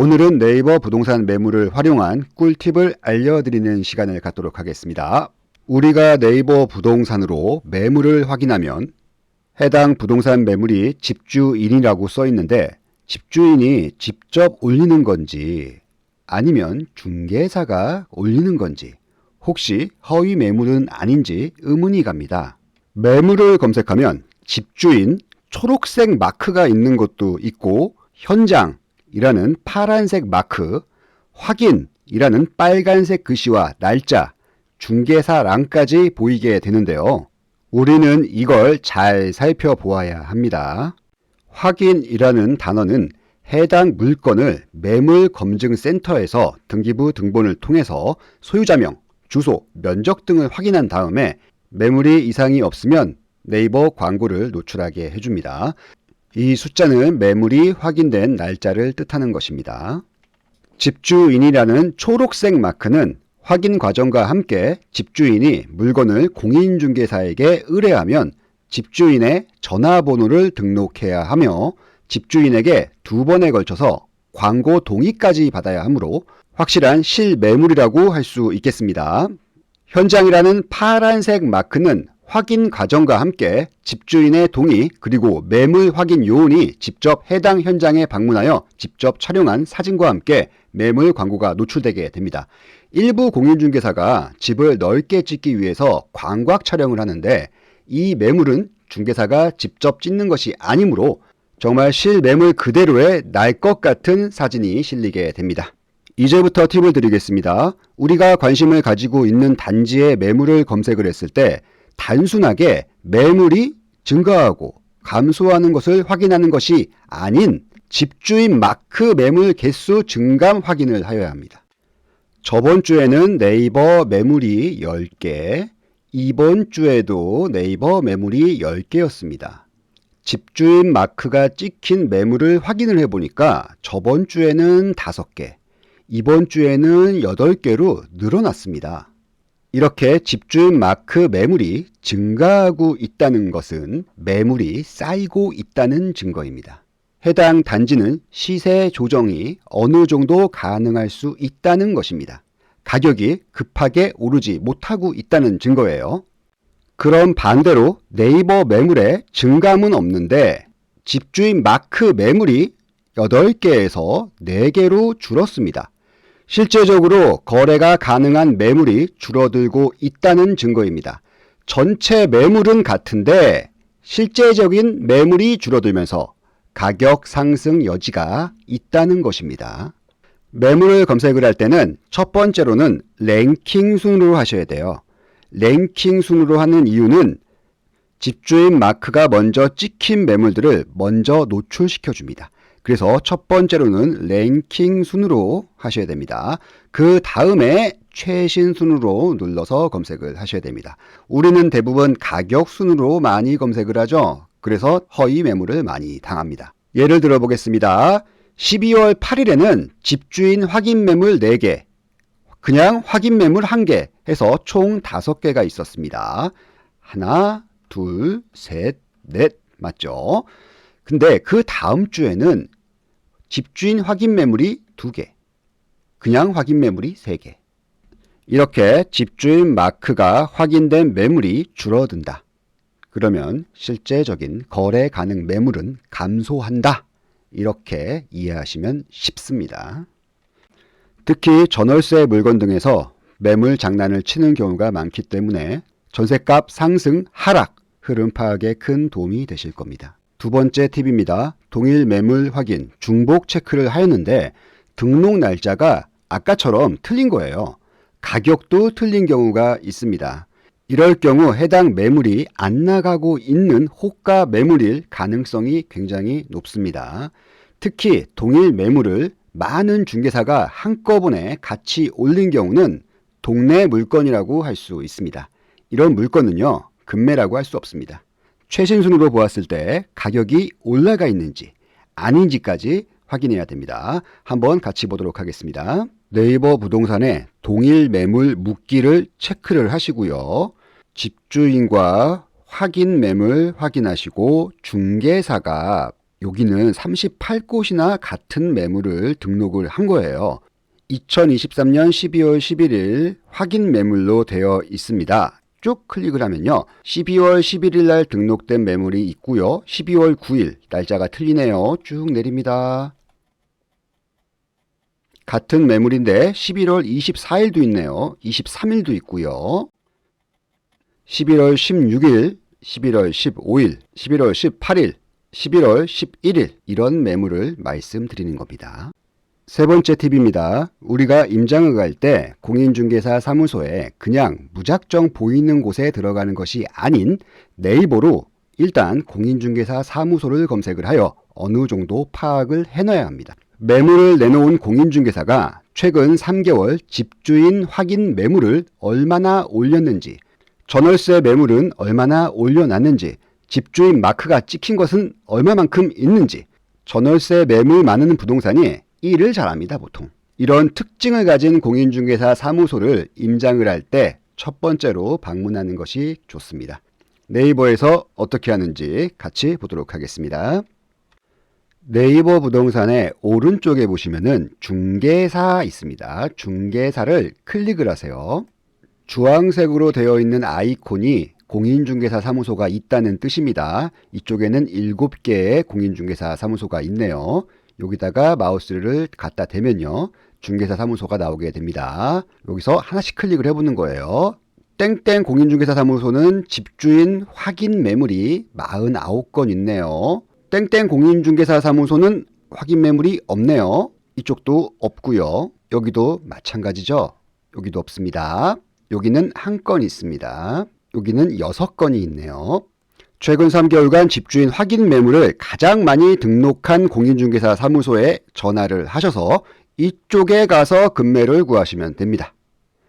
오늘은 네이버 부동산 매물을 활용한 꿀팁을 알려드리는 시간을 갖도록 하겠습니다. 우리가 네이버 부동산으로 매물을 확인하면 해당 부동산 매물이 집주인이라고 써 있는데 집주인이 직접 올리는 건지 아니면 중개사가 올리는 건지 혹시 허위 매물은 아닌지 의문이 갑니다. 매물을 검색하면 집주인 초록색 마크가 있는 것도 있고 현장이라는 파란색 마크, 확인이라는 빨간색 글씨와 날짜, 중개사란까지 보이게 되는데요. 우리는 이걸 잘 살펴보아야 합니다. 확인이라는 단어는 해당 물건을 매물검증센터에서 등기부 등본을 통해서 소유자명, 주소, 면적 등을 확인한 다음에 매물이 이상이 없으면 네이버 광고를 노출하게 해줍니다. 이 숫자는 매물이 확인된 날짜를 뜻하는 것입니다. 집주인이라는 초록색 마크는 확인 과정과 함께 집주인이 물건을 공인중개사에게 의뢰하면 집주인의 전화번호를 등록해야 하며 집주인에게 2번에 걸쳐서 광고 동의까지 받아야 하므로 확실한 실매물이라고 할 수 있겠습니다. 현장이라는 파란색 마크는 확인 과정과 함께 집주인의 동의 그리고 매물 확인 요원이 직접 해당 현장에 방문하여 직접 촬영한 사진과 함께 매물 광고가 노출되게 됩니다. 일부 공인중개사가 집을 넓게 찍기 위해서 광각 촬영을 하는데 이 매물은 중개사가 직접 찍는 것이 아니므로 정말 실매물 그대로의 날 것 같은 사진이 실리게 됩니다. 이제부터 팁을 드리겠습니다. 우리가 관심을 가지고 있는 단지의 매물을 검색을 했을 때 단순하게 매물이 증가하고 감소하는 것을 확인하는 것이 아닌 집주인 마크 매물 개수 증감 확인을 하여야 합니다. 저번 주에는 네이버 매물이 10개, 이번 주에도 네이버 매물이 10개였습니다. 집주인 마크가 찍힌 매물을 확인을 해보니까 저번 주에는 5개, 이번 주에는 8개로 늘어났습니다. 이렇게 집주인 마크 매물이 증가하고 있다는 것은 매물이 쌓이고 있다는 증거입니다. 해당 단지는 시세 조정이 어느 정도 가능할 수 있다는 것입니다. 가격이 급하게 오르지 못하고 있다는 증거예요. 그럼 반대로 네이버 매물에 증감은 없는데 집주인 마크 매물이 8개에서 4개로 줄었습니다. 실제적으로 거래가 가능한 매물이 줄어들고 있다는 증거입니다. 전체 매물은 같은데 실제적인 매물이 줄어들면서 가격 상승 여지가 있다는 것입니다. 매물을 검색을 할 때는 첫 번째로는 랭킹 순으로 하셔야 돼요. 랭킹 순으로 하는 이유는 집주인 마크가 먼저 찍힌 매물들을 먼저 노출시켜 줍니다. 그래서 첫 번째로는 랭킹 순으로 하셔야 됩니다. 그 다음에 최신 순으로 눌러서 검색을 하셔야 됩니다. 우리는 대부분 가격 순으로 많이 검색을 하죠. 그래서 허위 매물을 많이 당합니다. 예를 들어 보겠습니다. 12월 8일에는 집주인 확인 매물 4개, 그냥 확인 매물 1개 해서 총 5개가 있었습니다. 하나, 둘, 셋, 넷 맞죠? 근데 그 다음 주에는 집주인 확인 매물이 2개, 그냥 확인 매물이 3개. 이렇게 집주인 마크가 확인된 매물이 줄어든다. 그러면 실제적인 거래 가능 매물은 감소한다. 이렇게 이해하시면 쉽습니다. 특히 전월세 물건 등에서 매물 장난을 치는 경우가 많기 때문에 전셋값 상승, 하락, 흐름 파악에 큰 도움이 되실 겁니다. 두 번째 팁입니다. 동일 매물 확인, 중복 체크를 하였는데 등록 날짜가 아까처럼 틀린 거예요. 가격도 틀린 경우가 있습니다. 이럴 경우 해당 매물이 안 나가고 있는 호가 매물일 가능성이 굉장히 높습니다. 특히 동일 매물을 많은 중개사가 한꺼번에 같이 올린 경우는 동네 물건이라고 할 수 있습니다. 이런 물건은요, 금매라고 할 수 없습니다. 최신 순으로 보았을 때 가격이 올라가 있는지 아닌지까지 확인해야 됩니다. 한번 같이 보도록 하겠습니다. 네이버 부동산에 동일 매물 묻기를 체크를 하시고요. 집주인과 확인 매물 확인하시고 중개사가 여기는 38곳이나 같은 매물을 등록을 한 거예요. 2023년 12월 11일 확인 매물로 되어 있습니다. 쭉 클릭을 하면요. 12월 11일 날 등록된 매물이 있고요. 12월 9일 날짜가 틀리네요. 쭉 내립니다. 같은 매물인데 11월 24일도 있네요. 23일도 있고요. 11월 16일, 11월 15일, 11월 18일, 11월 11일 이런 매물을 말씀드리는 겁니다. 세 번째 팁입니다. 우리가 임장을 갈 때 공인중개사 사무소에 그냥 무작정 보이는 곳에 들어가는 것이 아닌 네이버로 일단 공인중개사 사무소를 검색을 하여 어느 정도 파악을 해놔야 합니다. 매물을 내놓은 공인중개사가 최근 3개월 집주인 확인 매물을 얼마나 올렸는지, 전월세 매물은 얼마나 올려놨는지, 집주인 마크가 찍힌 것은 얼마만큼 있는지, 전월세 매물 많은 부동산이 일을 잘합니다, 보통. 이런 특징을 가진 공인중개사 사무소를 임장을 할 때 첫 번째로 방문하는 것이 좋습니다. 네이버에서 어떻게 하는지 같이 보도록 하겠습니다. 네이버 부동산의 오른쪽에 보시면은 중개사 있습니다. 중개사를 클릭을 하세요. 주황색으로 되어 있는 아이콘이 공인중개사 사무소가 있다는 뜻입니다. 이쪽에는 7개의 공인중개사 사무소가 있네요. 여기다가 마우스를 갖다 대면요. 중개사 사무소가 나오게 됩니다. 여기서 하나씩 클릭을 해보는 거예요. 땡땡 공인중개사 사무소는 집주인 확인 매물이 49건 있네요. 땡땡 공인중개사 사무소는 확인 매물이 없네요. 이쪽도 없고요. 여기도 마찬가지죠. 여기도 없습니다. 여기는 한 건 있습니다. 여기는 6건이 있네요. 최근 3개월간 집주인 확인 매물을 가장 많이 등록한 공인중개사 사무소에 전화를 하셔서 이쪽에 가서 금매를 구하시면 됩니다.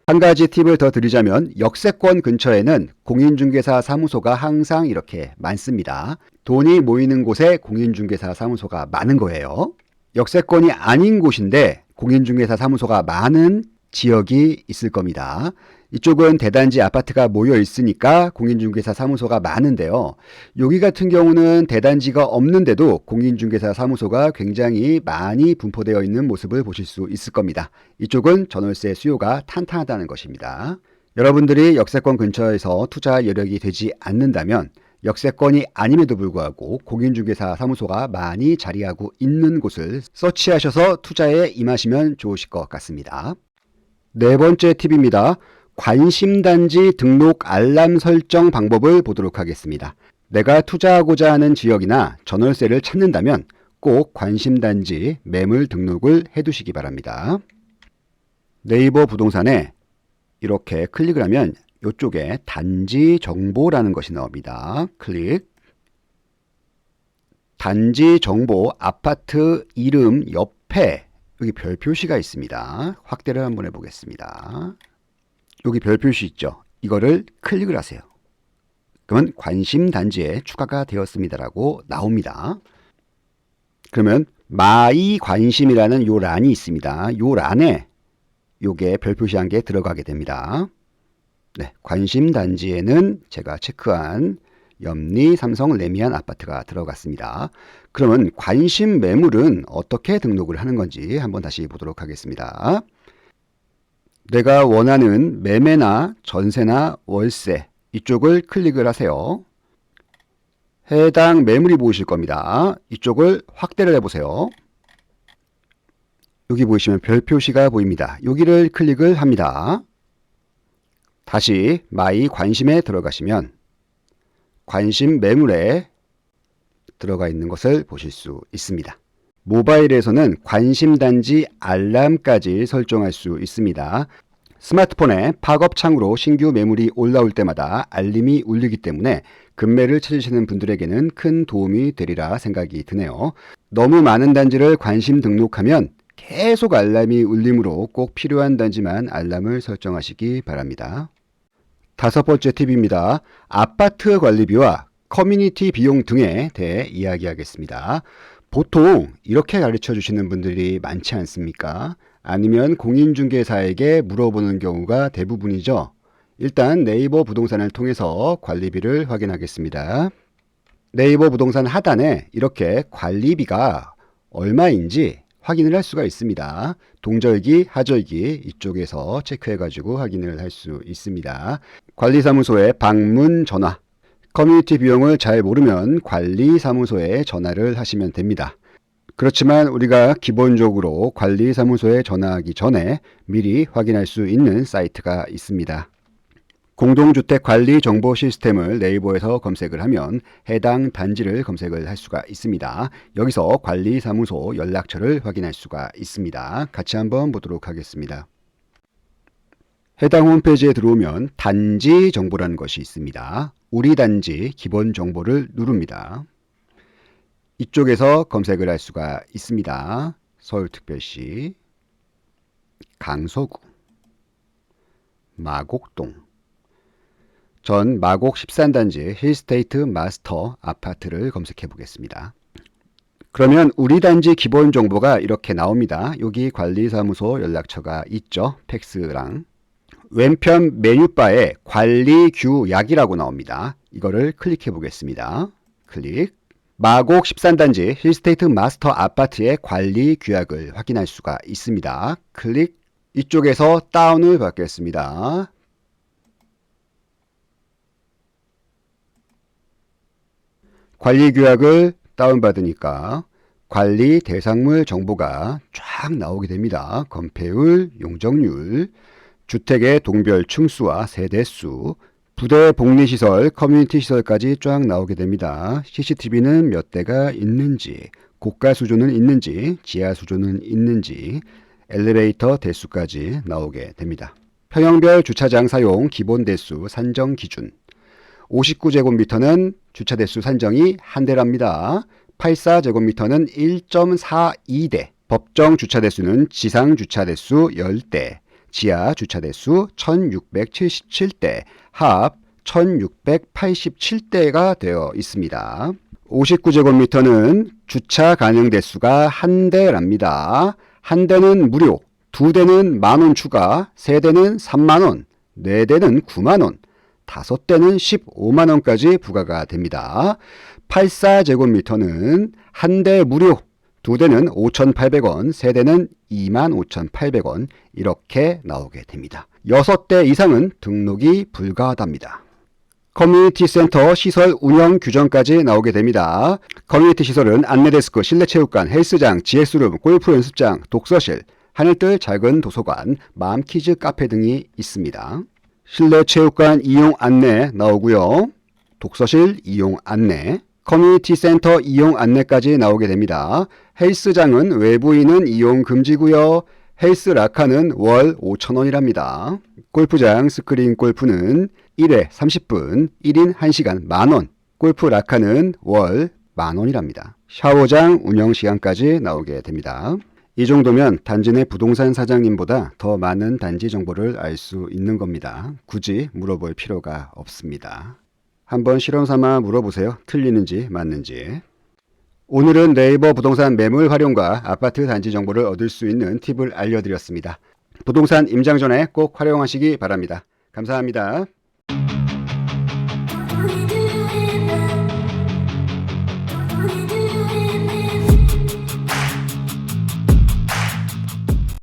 한 가지 팁을 더 드리자면 역세권 근처에는 공인중개사 사무소가 항상 이렇게 많습니다. 돈이 모이는 곳에 공인중개사 사무소가 많은 거예요. 역세권이 아닌 곳인데 공인중개사 사무소가 많은 지역이 있을 겁니다. 이쪽은 대단지 아파트가 모여 있으니까 공인중개사 사무소가 많은데요. 여기 같은 경우는 대단지가 없는데도 공인중개사 사무소가 굉장히 많이 분포되어 있는 모습을 보실 수 있을 겁니다. 이쪽은 전월세 수요가 탄탄하다는 것입니다. 여러분들이 역세권 근처에서 투자 여력이 되지 않는다면 역세권이 아님에도 불구하고 공인중개사 사무소가 많이 자리하고 있는 곳을 서치하셔서 투자에 임하시면 좋으실 것 같습니다. 네 번째 팁입니다. 관심단지 등록 알람 설정 방법을 보도록 하겠습니다. 내가 투자하고자 하는 지역이나 전월세를 찾는다면 꼭 관심단지 매물 등록을 해두시기 바랍니다. 네이버 부동산에 이렇게 클릭을 하면 이쪽에 단지 정보라는 것이 나옵니다. 클릭. 단지 정보 아파트 이름 옆에 여기 별 표시가 있습니다. 확대를 한번 해보겠습니다. 여기 별 표시 있죠. 이거를 클릭을 하세요. 그러면 관심 단지에 추가가 되었습니다라고 나옵니다. 그러면 마이 관심이라는 요 란이 있습니다. 요 란에 요게 별 표시한 게 들어가게 됩니다. 네, 관심 단지에는 제가 체크한 염리, 삼성, 레미안 아파트가 들어갔습니다. 그러면 관심 매물은 어떻게 등록을 하는 건지 한번 다시 보도록 하겠습니다. 내가 원하는 매매나 전세나 월세 이쪽을 클릭을 하세요. 해당 매물이 보이실 겁니다. 이쪽을 확대를 해보세요. 여기 보시면 별 표시가 보입니다. 여기를 클릭을 합니다. 다시 마이 관심에 들어가시면 관심 매물에 들어가 있는 것을 보실 수 있습니다. 모바일에서는 관심단지 알람까지 설정할 수 있습니다. 스마트폰에 팝업 창으로 신규 매물이 올라올 때마다 알림이 울리기 때문에 금매를 찾으시는 분들에게는 큰 도움이 되리라 생각이 드네요. 너무 많은 단지를 관심 등록하면 계속 알람이 울리므로 꼭 필요한 단지만 알람을 설정하시기 바랍니다. 다섯 번째 팁입니다. 아파트 관리비와 커뮤니티 비용 등에 대해 이야기하겠습니다. 보통 이렇게 가르쳐 주시는 분들이 많지 않습니까? 아니면 공인중개사에게 물어보는 경우가 대부분이죠. 일단 네이버 부동산을 통해서 관리비를 확인하겠습니다. 네이버 부동산 하단에 이렇게 관리비가 얼마인지 확인을 할 수가 있습니다. 동절기, 하절기 이쪽에서 체크해가지고 확인을 할 수 있습니다. 관리사무소에 방문 전화, 커뮤니티 비용을 잘 모르면 관리사무소에 전화를 하시면 됩니다. 그렇지만 우리가 기본적으로 관리사무소에 전화하기 전에 미리 확인할 수 있는 사이트가 있습니다. 공동주택 관리 정보 시스템을 네이버에서 검색을 하면 해당 단지를 검색을 할 수가 있습니다. 여기서 관리사무소 연락처를 확인할 수가 있습니다. 같이 한번 보도록 하겠습니다. 해당 홈페이지에 들어오면 단지 정보라는 것이 있습니다. 우리 단지 기본 정보를 누릅니다. 이쪽에서 검색을 할 수가 있습니다. 서울특별시, 강서구, 마곡동, 전 마곡 13단지 힐스테이트 마스터 아파트를 검색해 보겠습니다. 그러면 우리 단지 기본 정보가 이렇게 나옵니다. 여기 관리사무소 연락처가 있죠. 팩스랑. 왼편 메뉴바에 관리규약이라고 나옵니다. 이거를 클릭해 보겠습니다. 클릭. 마곡 13단지 힐스테이트 마스터 아파트의 관리규약을 확인할 수가 있습니다. 클릭. 이쪽에서 다운을 받겠습니다. 관리규약을 다운받으니까 관리 대상물 정보가 쫙 나오게 됩니다. 건폐율, 용적률, 주택의 동별 층수와 세대수, 부대 복리시설, 커뮤니티 시설까지 쫙 나오게 됩니다. CCTV는 몇 대가 있는지, 고가 수조는 있는지, 지하 수조는 있는지, 엘리베이터 대수까지 나오게 됩니다. 평형별 주차장 사용 기본 대수 산정 기준, 59제곱미터는 주차 대수 산정이 한 대랍니다. 84제곱미터는 1.42대, 법정 주차 대수는 지상 주차 대수 10대, 지하 주차 대수 1677대, 합 1687대가 되어 있습니다. 59제곱미터는 주차 가능 대수가 한 대랍니다. 한 대는 무료, 두 대는 만원 추가, 세 대는 3만원, 네 대는 9만원, 다섯 대는 15만원까지 부과가 됩니다. 84제곱미터는 한 대 무료, 두 대는 5,800원, 세 대는 25,800원 이렇게 나오게 됩니다. 6대 이상은 등록이 불가하답니다. 커뮤니티 센터 시설 운영 규정까지 나오게 됩니다. 커뮤니티 시설은 안내데스크, 실내체육관, 헬스장, GS룸, 골프 연습장, 독서실, 하늘뜰 작은 도서관, 맘키즈 카페 등이 있습니다. 실내체육관 이용 안내 나오고요. 독서실 이용 안내, 커뮤니티 센터 이용 안내까지 나오게 됩니다. 헬스장은 외부인은 이용 금지고요. 헬스 라카는 월 5,000원이랍니다. 골프장 스크린 골프는 1회 30분, 1인 1시간 만원, 골프 라카는 월 만원이랍니다. 샤워장 운영시간까지 나오게 됩니다. 이 정도면 단지 내 부동산 사장님보다 더 많은 단지 정보를 알 수 있는 겁니다. 굳이 물어볼 필요가 없습니다. 한번 실험 삼아 물어보세요. 틀리는지 맞는지. 오늘은 네이버 부동산 매물 활용과 아파트 단지 정보를 얻을 수 있는 팁을 알려드렸습니다. 부동산 임장 전에 꼭 활용하시기 바랍니다. 감사합니다.